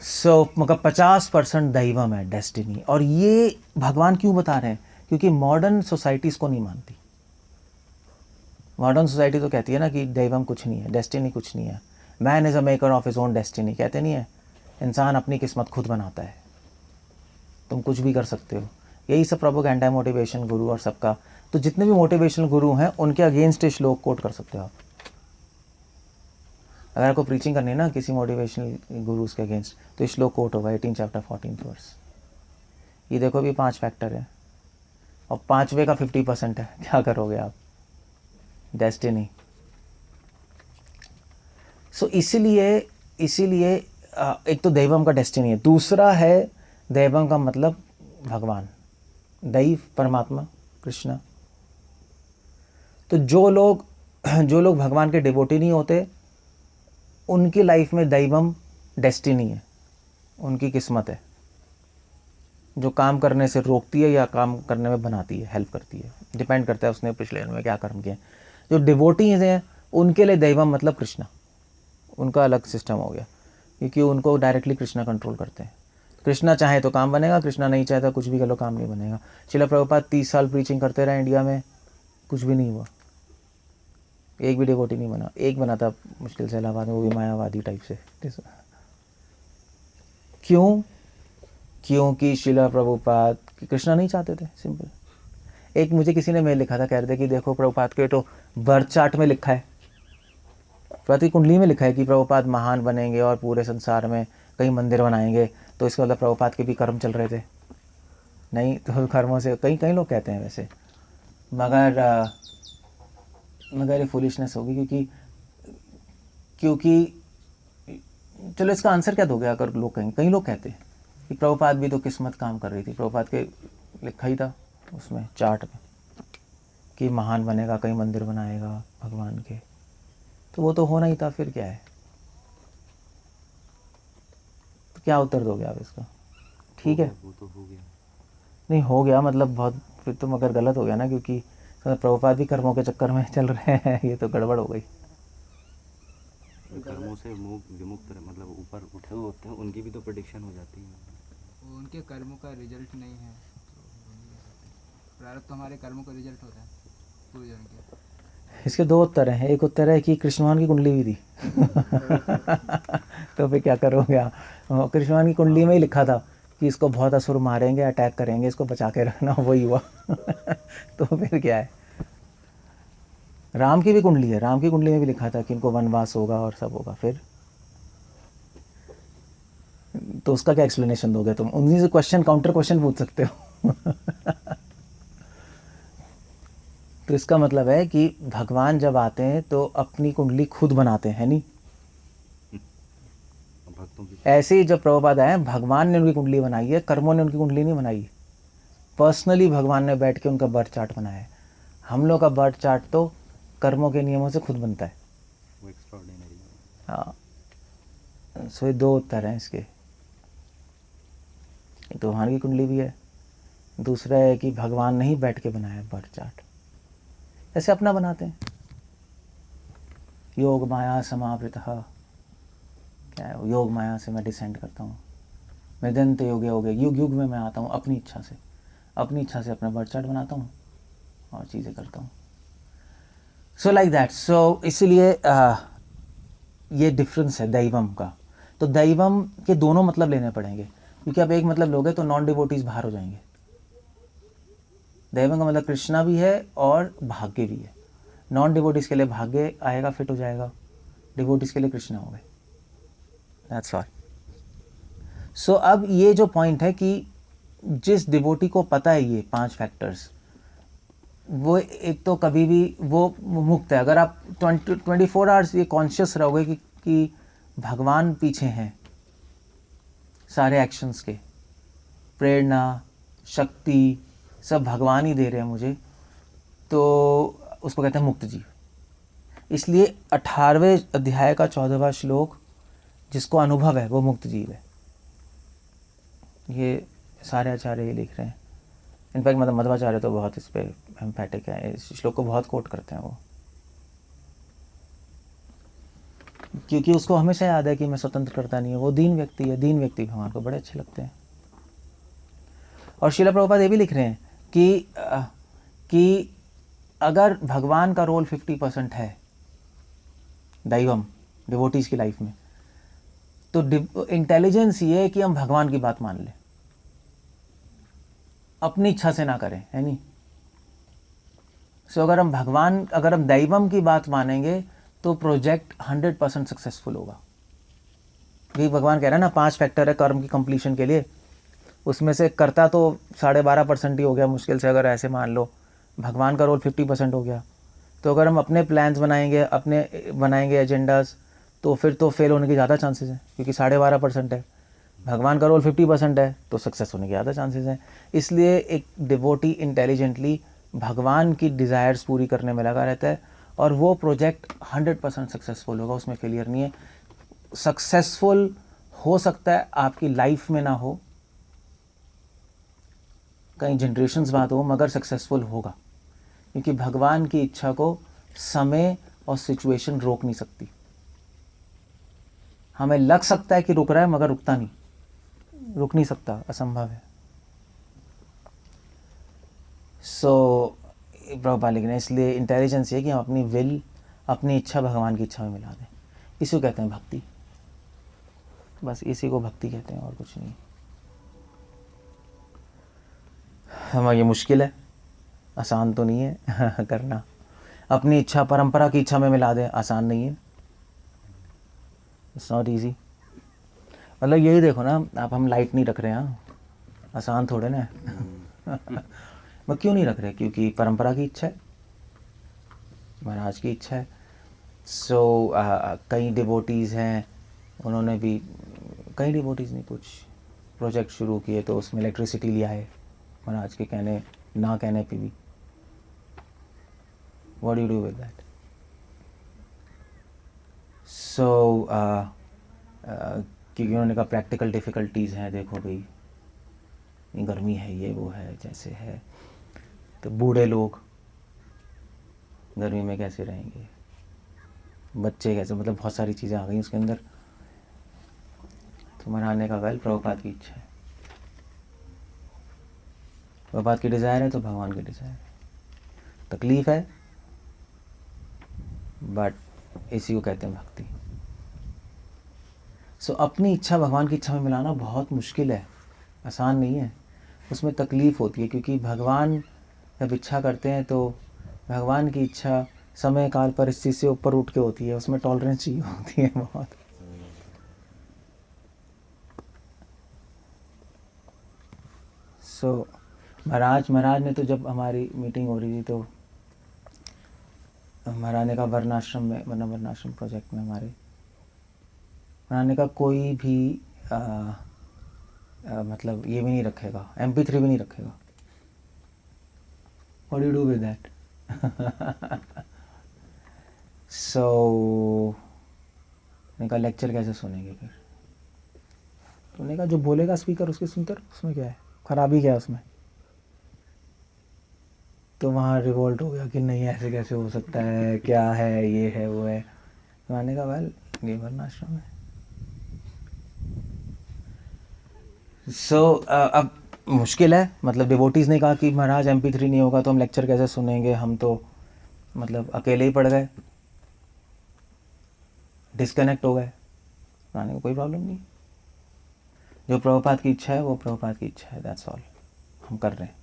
सो मगर 50% दैवम है, डेस्टिनी। और ये भगवान क्यों बता रहे हैं? क्योंकि मॉडर्न सोसाइटी इसको नहीं मानती। मॉडर्न सोसाइटी तो कहती है ना कि दैवम कुछ नहीं है, डेस्टिनी कुछ नहीं है, man is a maker of his own destiny. कहते नहीं है इंसान अपनी किस्मत खुद बनाता है, तुम कुछ भी कर सकते हो। यही सब प्रोपेगेंडा है मोटिवेशन गुरु और सबका। तो जितने भी मोटिवेशनल गुरु हैं उनके अगेंस्ट ये श्लोक कोट कर सकते हो आप। अगर आपको प्रीचिंग करनी है ना किसी मोटिवेशनल गुरुज के अगेंस्ट, तो ये श्लोक कोट होगा 18 चैप्टर 14 वर्स। ये देखो भी 5 फैक्टर है और 5वें का 50% है, क्या करोगे आप? डेस्टिनी। सो इसीलिए एक तो दैवम का डेस्टिनी है, दूसरा है दैवम का मतलब भगवान, दैव परमात्मा कृष्णा। तो जो लोग भगवान के डिवोटी नहीं होते उनकी लाइफ में दैवम डेस्टिनी है, उनकी किस्मत है, जो काम करने से रोकती है या काम करने में बनाती है, हेल्प करती है, डिपेंड करता है उसने पिछले जन्म में क्या कर्म किए। जो डिवोटीज हैं उनके लिए दैवम मतलब कृष्णा, उनका अलग सिस्टम हो गया, क्योंकि उनको डायरेक्टली कृष्णा कंट्रोल करते हैं। कृष्णा चाहे तो काम बनेगा, कृष्णा नहीं चाहे तो कुछ भी कर लो काम नहीं बनेगा। श्रील प्रभुपाद 30 साल प्रीचिंग करते रहे इंडिया में, कुछ भी नहीं हुआ, एक भी डिवोटी नहीं बना। एक बना था मुश्किल से इलाहाबाद में, वो भी मायावादी टाइप से। क्यों? क्योंकि श्रील प्रभुपाद कृष्णा नहीं चाहते थे, सिंपल। एक मुझे किसी ने मेल लिखा था, कह रहे थे कि देखो प्रभुपाद के तो बर्थ चार्ट में लिखा है, प्रति कुंडली में लिखा है कि प्रभुपाद महान बनेंगे और पूरे संसार में कई मंदिर बनाएंगे, तो इसका मतलब प्रभुपाद के भी कर्म चल रहे थे। नहीं, तो कर्मों से कई लोग कहते हैं वैसे, मगर ये फुलिशनेस होगी, क्योंकि चलो इसका आंसर क्या दोगे अगर लोग कहेंगे, कई लोग कहते हैं कि प्रभुपाद भी तो किस्मत काम कर रही थी, प्रभुपाद के लिखा ही था उसमें चार्ट में कि महान बनेगा, कई मंदिर बनाएगा भगवान के, तो वो तो होना ही था, फिर क्या है? तो क्या उत्तर दोगे आप इसका? ठीक है, वो तो हो गया। नहीं हो गया मतलब बहुत, फिर तो मगर गलत हो गया ना, क्योंकि प्रभुपाद भी कर्मों के चक्कर में चल रहे हैं, ये तो गड़बड़ हो गई। कर्मों से विमुक्त मतलब ऊपर उठे हुए होते हैं, उनकी भी तो प्रेडिक्शन हो जाती है। उनके कर्मों का रिजल्ट नहीं है, प्रारब्ध तो हमारे कर्मों का रिजल्ट होता है पूरे जन्म के। इसके 2 उत्तर हैं। एक उत्तर है कि कृष्णवान की कुंडली भी थी तो फिर क्या करोगे आप? कृष्णवान की कुंडली में ही लिखा था कि इसको बहुत असुर मारेंगे, अटैक करेंगे, इसको बचा के रखना, वही हुआ तो फिर क्या है? राम की भी कुंडली है, राम की कुंडली में भी लिखा था कि इनको वनवास होगा और सब होगा, फिर तो उसका क्या एक्सप्लेनेशन दोगे तुम? उन्हीं से क्वेश्चन, काउंटर क्वेश्चन पूछ सकते हो तो इसका मतलब है कि भगवान जब आते हैं तो अपनी कुंडली खुद बनाते हैं, नहीं? भक्तों की ऐसे ही जब प्रभुपाद आए, भगवान ने उनकी कुंडली बनाई है, कर्मों ने उनकी कुंडली नहीं बनाई। पर्सनली भगवान ने बैठ के उनका बर्थ चार्ट बनाया है। हम लोग का बर्थ चार्ट तो कर्मों के नियमों से खुद बनता है। वो एक्स्ट्राऑर्डिनरी है। हाँ, सो ये 2 उत्तर हैं इसके। एक तो भगवान की कुंडली भी है, दूसरा है कि भगवान ने ही बैठ के बनाया है बर्थ चार्ट, ऐसे अपना बनाते हैं। योग माया समावृतः, क्या है वो? योग माया से मैं डिसेंड करता हूँ, मैं दंत योग युग युग में मैं आता हूँ, अपनी इच्छा से अपना बर्थ चार्ट बनाता हूँ और चीज़ें करता हूँ। So like that. सो इसीलिए ये डिफरेंस है दैवम का। तो दैवम के दोनों मतलब लेने पड़ेंगे, क्योंकि आप एक मतलब लोगे तो नॉन डिवोटीज बाहर हो जाएंगे। दैवम का मतलब कृष्णा भी है और भाग्य भी है। नॉन डिवोटीज के लिए भाग्य आएगा, फिट हो जाएगा, डिवोटीज के लिए कृष्णा हो गए। That's all. सो अब ये जो पॉइंट है कि जिस डिवोटी को पता है ये 5 फैक्टर्स, वो एक तो कभी भी वो मुक्त है। अगर आप 24 आवर्स ये कॉन्शियस रहोगे कि भगवान पीछे हैं सारे एक्शंस के, प्रेरणा, शक्ति सब भगवान ही दे रहे हैं मुझे, तो उसको कहते हैं मुक्त जीव। इसलिए 18वें अध्याय का 14वां श्लोक जिसको अनुभव है वो मुक्त जीव है। ये सारे आचार्य ये लिख रहे हैं। इनफैक्ट मतलब मध्वाचार्य तो बहुत इस पर एम्फैटिक है, इस श्लोक को बहुत कोट करते हैं वो, क्योंकि उसको हमेशा याद है कि मैं स्वतंत्र करता नहीं हूँ, वो दीन व्यक्ति है। दीन व्यक्ति भगवान को बड़े अच्छे लगते हैं। और श्रील प्रभुपाद ये भी लिख रहे हैं कि अगर भगवान का रोल 50% है दैवम डिवोटीज की लाइफ में, तो इंटेलिजेंस ये है कि हम भगवान की बात मान लें। अपनी इच्छा से ना करें, है नहीं। सो अगर हम दैवम की बात मानेंगे तो प्रोजेक्ट 100% सक्सेसफुल होगा। क्योंकि भगवान कह रहे हैं ना 5 फैक्टर है कर्म की कंप्लीशन के लिए, उसमें से करता तो 12.5% ही हो गया मुश्किल से, अगर ऐसे मान लो भगवान का रोल 50% हो गया। तो अगर हम अपने प्लान्स बनाएंगे एजेंडाज, तो फिर तो फेल होने के ज़्यादा चांसेस हैं, क्योंकि 12.5% है, भगवान का रोल 50% है, तो सक्सेस होने के ज़्यादा चांसेस हैं। इसलिए एक डिवोटी इंटेलिजेंटली भगवान की डिज़ायर्स पूरी करने में लगा रहता है, और वो प्रोजेक्ट 100% सक्सेसफुल होगा, उसमें फेलियर नहीं है। सक्सेसफुल हो सकता है आपकी लाइफ में ना हो, कई जनरेशन्स बाद हो, मगर सक्सेसफुल होगा, क्योंकि भगवान की इच्छा को समय और सिचुएशन रोक नहीं सकती। हमें लग सकता है कि रुक रहा है, मगर रुकता नहीं, रुक नहीं सकता, असंभव है। सो प्रभुपाद लिख रहे हैं, इसलिए इंटेलिजेंस ये कि हम अपनी विल, अपनी इच्छा भगवान की इच्छा में मिला दें। इसी को कहते हैं भक्ति, बस इसी को भक्ति कहते हैं, और कुछ नहीं। हमारा ये मुश्किल है, आसान तो नहीं है करना। अपनी इच्छा परंपरा की इच्छा में मिला दें, आसान नहीं है, इट्स नॉट ईजी। मतलब यही देखो ना, आप हम लाइट नहीं रख रहे हैं, आसान थोड़े ना मैं क्यों नहीं रख रहे? क्योंकि परंपरा की इच्छा है, महाराज की इच्छा है। सो कई डिवोटीज़ हैं, उन्होंने भी, कई डिवोटीज़ ने कुछ प्रोजेक्ट शुरू किए, तो उसमें इलेक्ट्रिसिटी लिया है महाराज के कहने पे भी। What do you do with that? So क्योंकि उन्होंने कहा प्रैक्टिकल डिफ़िकल्टीज़ हैं, देखो भाई गर्मी है, ये वो है, जैसे है, तो बूढ़े लोग गर्मी में कैसे रहेंगे, बच्चे कैसे, मतलब बहुत सारी चीज़ें आ गई उसके अंदर। तो मनाने का वेल प्रभुपाद की इच्छा है, प्रभुपाद की डिज़ायर है, तो भगवान की डिज़ायर है। तकलीफ़ है, बट इसी को कहते हैं भक्ति। सो अपनी इच्छा भगवान की इच्छा में मिलाना बहुत मुश्किल है, आसान नहीं है, उसमें तकलीफ़ होती है। क्योंकि भगवान जब इच्छा करते हैं तो भगवान की इच्छा समय काल परिस्थिति से ऊपर उठ के होती है, उसमें टॉलरेंस चाहिए होती है बहुत। सो महाराज ने तो, जब हमारी मीटिंग हो रही थी, तो महाराज ने कहा वर्णाश्रम प्रोजेक्ट में हमारे महाराज ने कहा कोई भी मतलब ये भी नहीं रखेगा, MP3 भी नहीं रखेगा। What do you do with that? So ने कहा लेक्चर कैसे सुनेंगे फिर? तो ने कहा जो बोलेगा स्पीकर उसकी सुनते रहो, उसमें क्या है, खराबी क्या है उसमें? तो वहाँ रिवोल्ट हो गया कि नहीं ऐसे कैसे हो सकता है, क्या है, ये है वो है। तो मैंने कहा वेल ये वर्णाश्रम है। सो अब मुश्किल है, मतलब डिवोटीज़ ने कहा कि महाराज MP3 नहीं होगा तो हम लेक्चर कैसे सुनेंगे, हम तो मतलब अकेले ही पड़ गए, डिस्कनेक्ट हो गए। आने को कोई प्रॉब्लम नहीं, जो प्रभुपाद की इच्छा है वो प्रभुपाद की इच्छा है, दैट्स ऑल, हम कर रहे हैं।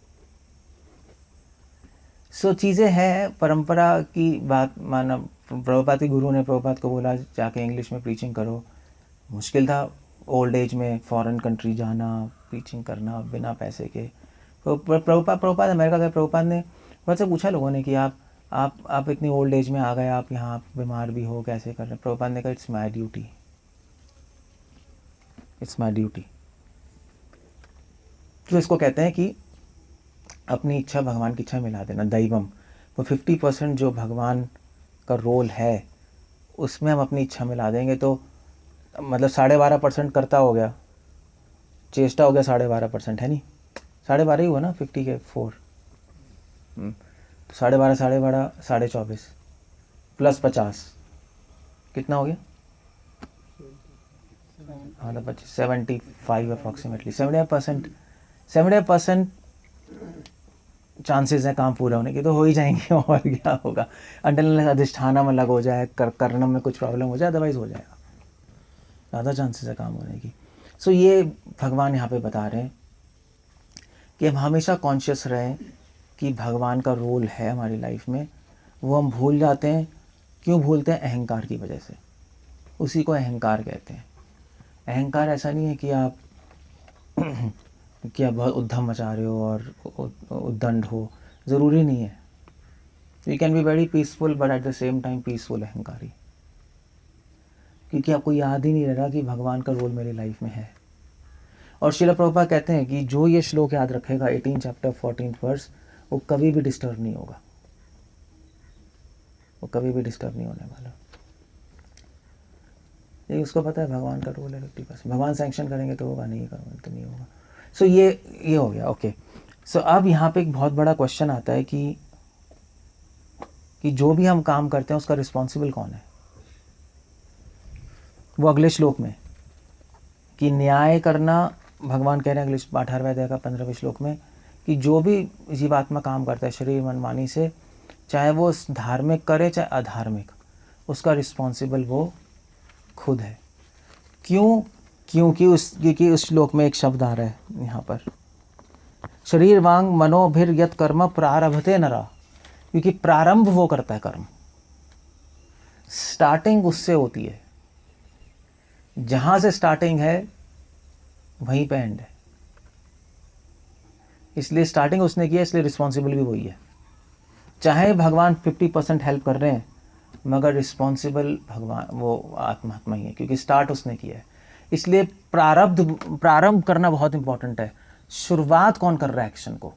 सो चीज़ें हैं, परंपरा की बात माना, प्रभुपाद के गुरु ने प्रभुपाद को बोला जाके इंग्लिश में प्रीचिंग करो, मुश्किल था ओल्ड एज में फॉरेन कंट्री जाना, प्रीचिंग करना बिना पैसे के। प्रभुपाद अमेरिका गए, प्रभुपाद ने बहुत से पूछा लोगों ने कि आप इतनी ओल्ड एज में आ गए, आप यहाँ बीमार भी हो, कैसे कर रहे हैं? प्रभुपाद ने कहा it's my duty, it's my duty. तो इसको कहते हैं कि अपनी इच्छा भगवान की इच्छा मिला देना, दैवम। वो 50% जो भगवान का रोल है उसमें हम अपनी इच्छा मिला देंगे, तो मतलब 12.5% करता हो गया, चेष्टा हो गया 12.5%, है नहीं, 12.5 ही हुआ ना, 50 के 4, तो 12.5 24 प्लस 50 कितना हो गया? हाँ तो 75 अप्रॉक्सीमेटली, 70% चांसेस हैं काम पूरा होने के, तो हो ही जाएंगे, और क्या होगा, अंडर अधिष्ठानम अलग हो जाए, कर्णम में कुछ प्रॉब्लम हो जाए, अदरवाइज हो जाएगा, ज़्यादा चांसेस है काम होने की। सो ये भगवान यहाँ पे बता रहे हैं कि हम हमेशा कॉन्शियस रहें कि भगवान का रोल है हमारी लाइफ में, वो हम भूल जाते हैं। क्यों भूलते हैं? अहंकार की वजह से। उसी को अहंकार कहते हैं। अहंकार ऐसा नहीं है कि आप बहुत उद्यम मचा रहे हो और उद्दंड हो, ज़रूरी नहीं है। You can be very peaceful but at the same time peaceful अहंकारी, क्योंकि आपको याद ही नहीं रह रहा कि भगवान का रोल मेरी लाइफ में है। और श्रील प्रभुपाद कहते हैं कि जो ये श्लोक याद रखेगा 18 चैप्टर 14 वर्स, वो कभी भी डिस्टर्ब नहीं होगा, वो कभी भी डिस्टर्ब नहीं होने वाला। ये उसको पता है भगवान का रोल है 50%। भगवान सैंक्शन करेंगे तो होगा, नहीं करेंगे तो नहीं होगा। सो ये हो गया। ओके, सो अब यहाँ पे एक बहुत बड़ा क्वेश्चन आता है कि जो भी हम काम करते हैं उसका रिस्पॉन्सिबल कौन है। वो अगले श्लोक में कि न्याय करना, भगवान कह रहे हैं अगले 18वें अध्याय का 15वें श्लोक में कि जो भी जीवात्मा काम करता है शरीर मन वाणी से, चाहे वो धार्मिक करे चाहे अधार्मिक, उसका रिस्पॉन्सिबल वो खुद है। क्यों? क्योंकि उस श्लोक में एक शब्द आ रहा है यहाँ पर, शरीर वांग मनोभिर यत कर्म प्रारभते नरा, क्योंकि प्रारंभ वो करता है कर्म, स्टार्टिंग उससे होती है। जहाँ से स्टार्टिंग है वहीं पे एंड है, इसलिए स्टार्टिंग उसने किया, इसलिए रिस्पॉन्सिबल भी वही है। चाहे भगवान 50% हेल्प कर रहे हैं, मगर रिस्पॉन्सिबल भगवान वो आत्मा ही है, क्योंकि स्टार्ट उसने किया है। इसलिए प्रारंभ करना बहुत इंपॉर्टेंट है। शुरुआत कौन कर रहा है एक्शन को?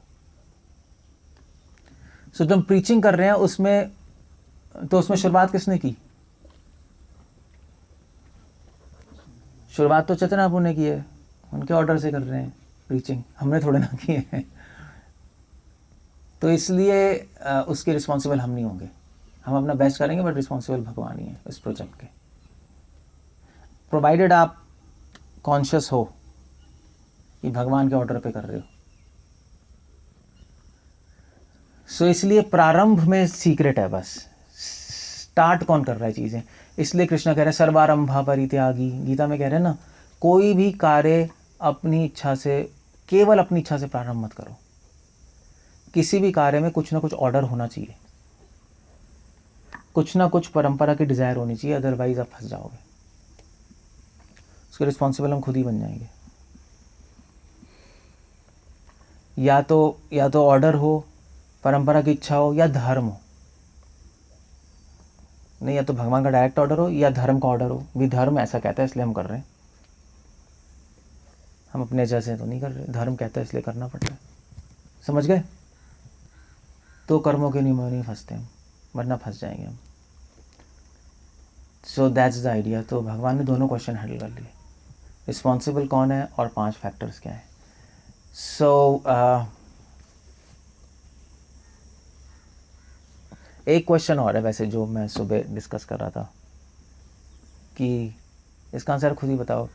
सो जब हम प्रीचिंग कर रहे हैं उसमें शुरुआत किसने की? शुरुआत तो चेतना आपू ने की है, उनके ऑर्डर से कर रहे हैं प्रीचिंग, हमने थोड़े ना किए हैं। तो इसलिए उसके रिस्पॉन्सिबल हम नहीं होंगे, हम अपना बेस्ट करेंगे, बट रिस्पॉन्सिबल भगवान ही है इस प्रोजेक्ट के, प्रोवाइडेड आप कॉन्शियस हो कि भगवान के ऑर्डर पे कर रहे हो। सो इसलिए प्रारंभ में सीक्रेट है, बस स्टार्ट कौन कर रहा है चीज़ें। इसलिए कृष्ण कह रहे हैं सर्वारंभा परित्यागी, गीता में कह रहे हैं ना, कोई भी कार्य अपनी इच्छा से, केवल अपनी इच्छा से प्रारंभ मत करो। किसी भी कार्य में कुछ ना कुछ ऑर्डर होना चाहिए, कुछ ना कुछ परंपरा की डिज़ायर होनी चाहिए, अदरवाइज आप फंस जाओगे। उसके रिस्पॉन्सिबल हम खुद ही बन जाएंगे। या तो ऑर्डर हो, परंपरा की इच्छा हो, या धर्म हो। नहीं, या तो भगवान का डायरेक्ट ऑर्डर हो या धर्म का ऑर्डर हो। भी धर्म ऐसा कहता है इसलिए हम कर रहे हैं, हम अपने जैसे तो नहीं कर रहे, धर्म कहता है इसलिए करना पड़ रहा है। समझ गए? तो कर्मों के नियमों में नहीं फंसते हम, वरना फंस जाएंगे हम। सो दैट्स द आइडिया। तो भगवान ने दोनों क्वेश्चन हैंडल कर लिए, रिस्पॉन्सिबल कौन है और 5 फैक्टर्स क्या है। सो एक क्वेश्चन और है वैसे जो मैं सुबह डिस्कस कर रहा था, कि इसका आंसर खुद ही बताओ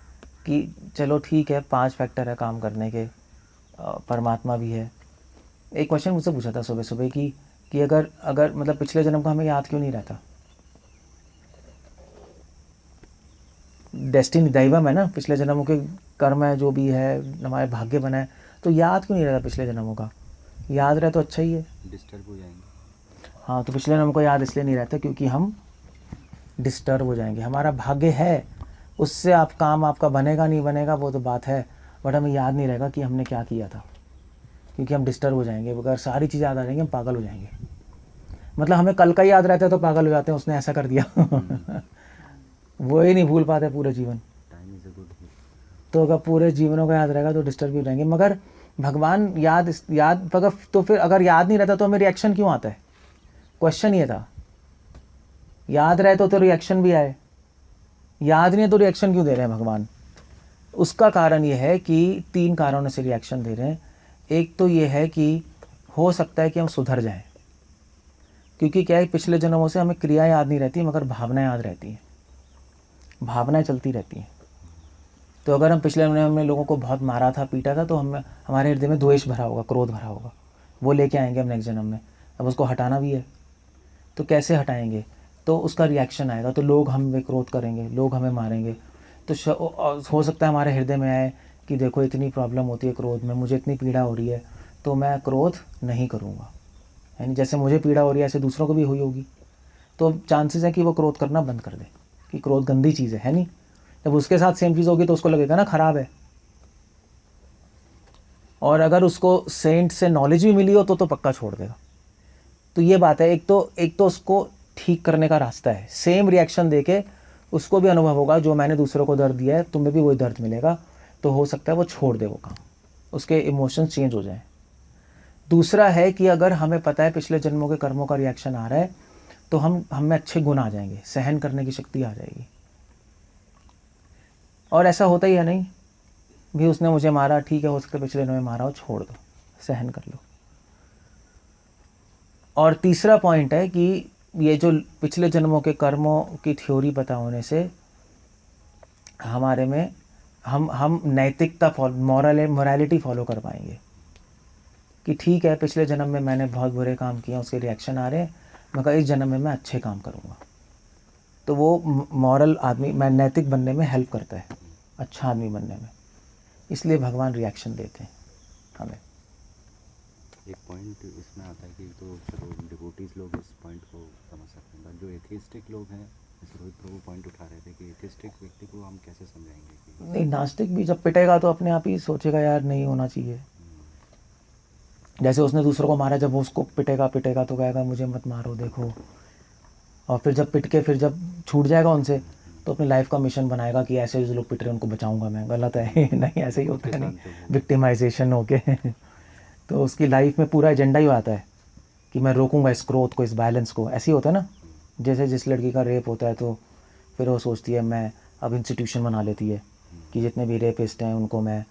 कि चलो ठीक है 5 फैक्टर है काम करने के, परमात्मा भी है। एक क्वेश्चन मुझसे पूछा था सुबह सुबह कि अगर मतलब पिछले जन्म का हमें याद क्यों नहीं रहता? डेस्टिनी, दैवम है ना, पिछले जन्मों के कर्म है, जो भी है हमारे भाग्य बना है, तो याद क्यों नहीं रहता पिछले जन्मों का? याद रहे तो अच्छा ही है। डिस्टर्ब हो जाएंगे। हाँ, तो पिछले जन्म को याद इसलिए नहीं रहता क्योंकि हम डिस्टर्ब हो जाएंगे। हमारा भाग्य है, उससे आप काम आपका बनेगा नहीं बनेगा वो तो बात है, बट हमें याद नहीं रहेगा कि हमने क्या किया था, क्योंकि हम डिस्टर्ब हो जाएंगे। अगर सारी चीज़ें याद आ जाएंगी हम पागल हो जाएंगे। मतलब हमें कल का याद रहता है तो पागल हो जाते हैं, उसने ऐसा कर दिया वो ही नहीं भूल पाते पूरे जीवन। तो अगर पूरे जीवनों का याद रहेगा तो डिस्टर्ब भी हो जाएंगे। मगर भगवान याद अगर, तो फिर अगर याद नहीं रहता तो हमें रिएक्शन क्यों आता है? क्वेश्चन ये था, याद रहे तो रिएक्शन भी आए, याद नहीं है तो रिएक्शन क्यों दे रहे हैं भगवान? उसका कारण ये है कि 3 कारणों से रिएक्शन दे रहे हैं। एक तो ये है कि हो सकता है कि हम सुधर जाएं, क्योंकि क्या है, पिछले जन्मों से हमें क्रिया याद नहीं रहती मगर भावनाएं याद रहती हैं, भावनाएं चलती रहती हैं। तो अगर हम पिछले जन्म में लोगों को बहुत मारा था, पीटा था, तो हमारे हृदय में द्वेष भरा होगा, क्रोध भरा होगा, वो लेके आएंगे हम नेक्स्ट जन्म में। अब उसको हटाना भी है, तो कैसे हटाएंगे? तो उसका रिएक्शन आएगा, तो लोग हम पे क्रोध करेंगे, लोग हमें मारेंगे। तो हो सकता है हमारे हृदय में आए कि देखो इतनी प्रॉब्लम होती है क्रोध में, मुझे इतनी पीड़ा हो रही है, तो मैं क्रोध नहीं करूँगा। यानी जैसे मुझे पीड़ा हो रही है ऐसे दूसरों को भी हुई होगी, तो चांसेस है कि वो क्रोध करना बंद कर दे, कि क्रोध गंदी चीज़ है नहीं। जब उसके साथ सेम चीज़ होगी तो उसको लगेगा ना ख़राब है। और अगर उसको सेंट से नॉलेज भी मिली हो तो पक्का छोड़ देगा। तो ये बात है, एक तो उसको ठीक करने का रास्ता है। सेम रिएक्शन देके उसको भी अनुभव होगा जो मैंने दूसरों को दर्द दिया है, तुम्हें भी वही दर्द मिलेगा, तो हो सकता है वो छोड़ दे वो काम, उसके इमोशंस चेंज हो जाएं। दूसरा है कि अगर हमें पता है पिछले जन्मों के कर्मों का रिएक्शन आ रहा है, तो हम में अच्छे गुण आ जाएंगे, सहन करने की शक्ति आ जाएगी। और ऐसा होता ही है नहीं भी उसने मुझे मारा, ठीक है, हो सकता है पिछले जन्म में मारा हो, छोड़ दो, सहन कर लो। और तीसरा पॉइंट है कि ये जो पिछले जन्मों के कर्मों की थ्योरी पता होने से हमारे में हम नैतिकता मोरालिटी फॉलो कर पाएंगे कि ठीक है पिछले जन्म में मैंने बहुत बुरे काम किए, उसके रिएक्शन आ रहे हैं, मगर इस जन्म में मैं अच्छे काम करूँगा। तो वो मॉरल आदमी, मैं नैतिक बनने में हेल्प करता है, अच्छा आदमी बनने में। इसलिए भगवान रिएक्शन देते हैं हमें। एक पॉइंट इसमें आता है कि तो चलो डिवोटीज लोग इस पॉइंट को समझ सकते हैं, जो एथिस्टिक लोग हैं, जैसे रोहित प्रभु पॉइंट उठा रहे थे कि एथिस्टिक व्यक्ति को हम कैसे समझाएंगे कि नहीं, नास्तिक भी जब पिटेगा तो अपने आप ही सोचेगा यार नहीं होना चाहिए। जैसे उसने दूसरों को मारा, जब वो उसको पिटेगा तो कहेगा मुझे मत मारो, देखो। और फिर जब पिट के फिर जब छूट जाएगा उनसे, तो अपनी लाइफ का मिशन बनाएगा कि ऐसे जो लोग पिट रहे हैं उनको बचाऊंगा मैं। गलत है नहीं, ऐसे ही होता है नहीं, विक्टिमाइजेशन हो के तो उसकी लाइफ में पूरा एजेंडा ही आता है कि मैं रोकूंगा इस क्रोध को, इस वायलेंस को। ऐसे ही होता है ना, जैसे जिस लड़की का रेप होता है तो फिर वो सोचती है मैं अब इंस्टीट्यूशन बना लेती है कि जितने भी रेपिस्ट हैं उनको मैं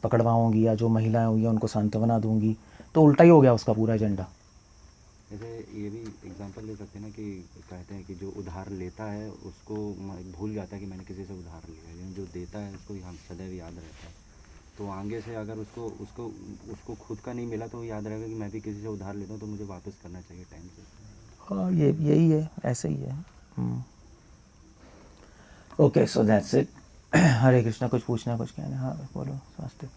पकड़वाऊँगी, या जो महिलाएं हुई हैं उनको सांत्वना दूंगी। तो उल्टा ही हो गया उसका पूरा एजेंडा। जैसे ये भी एग्जांपल ले सकते हैं ना कि कहते हैं कि जो उधार लेता है उसको भूल जाता है कि मैंने किसी से उधार लिया है, लेकिन जो देता है उसको हम सदैव याद रहता है। तो आगे से अगर उसको खुद का नहीं मिला तो याद रहेगा कि मैं भी किसी से उधार लेता हूँ तो मुझे वापस करना चाहिए टाइम से। हाँ, यही है, ऐसे ही है। Okay, so that's it. Hare Krishna. कुछ पूछना, कुछ कहना? हाँ बोलो। स्वास्थ्य।